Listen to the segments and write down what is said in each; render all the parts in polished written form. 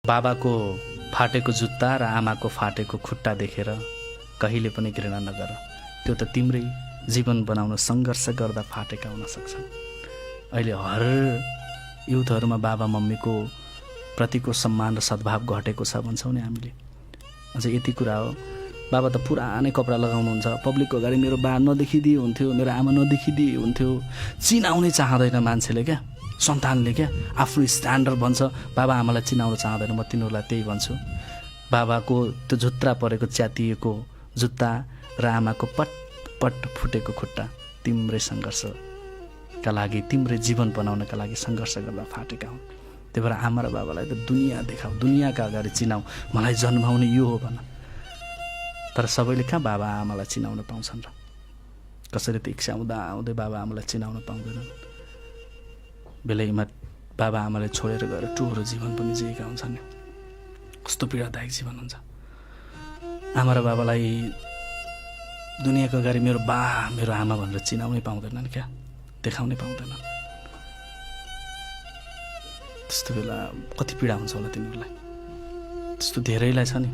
बाबाको फाटेको जुत्ता र आमाको फाटेको खुट्टा देखेर कहिले पनि घृणा नगर। त्यो त तिम्रै जीवन बनाउन सङ्घर्ष गर्दा फाटेका हुन सक्छन्। अहिले हर युथहरूमा बाबा मम्मीको प्रतिको सम्मान र सद्भाव घटेको छ भन्छौँ नि हामीले। अझ यति कुरा हो, बाबा त पुरानै कपडा लगाउनुहुन्छ, पब्लिकको अगाडि मेरो बा नदेखिदिए हुन्थ्यो, मेरो आमा नदेखिदिए हुन्थ्यो। चिनाउनै चाहँदैन मान्छेले क्या, सन्तानले क्या, आफ्नो स्ट्यान्डर्ड भन्छ। बाबा आमालाई चिनाउन चाहँदैन, म तिनीहरूलाई त्यही भन्छु। बाबाको त्यो झुत्रा परेको च्यातिएको जुत्ता र आमाको पट पट फुटेको खुट्टा तिम्रै सङ्घर्षका लागि, तिम्रै जीवन बनाउनका लागि सङ्घर्ष गर्दा फाटेका हुन्। त्यही भएर आमा र बाबालाई त दुनियाँ देखाऊ, दुनियाँका अगाडि चिनाऊ, मलाई जन्माउने यो हो भन। तर सबैले कहाँ बाबा आमालाई चिनाउन पाउँछन् र? कसैले त इच्छा हुँदा आउँदै बाबा आमालाई चिनाउन पाउँदैनन्। बेलैमा बाबा आमाले छोडेर गएर टुरो जीवन पनि जिएका हुन्छन् नि। कस्तो पीडादायक जीवन हुन्छ। आमा र बाबालाई दुनियाँको अगाडि मेरो बा मेरो आमा भनेर चिनाउनै पाउँदैनन् क्या, देखाउनै पाउँदैनन्। त्यस्तो बेला कति पीडा हुन्छ होला तिनीहरूलाई। त्यस्तो धेरैलाई छ नि।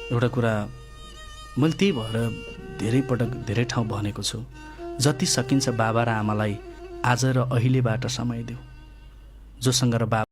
एउटा कुरा मैले त्यही भएर धेरै पटक धेरै ठाउँ भनेको छु, जति सकिन्छ बाबा र आमालाई आज र अहिलेबाट समय देऊ। जोसँग र बाबा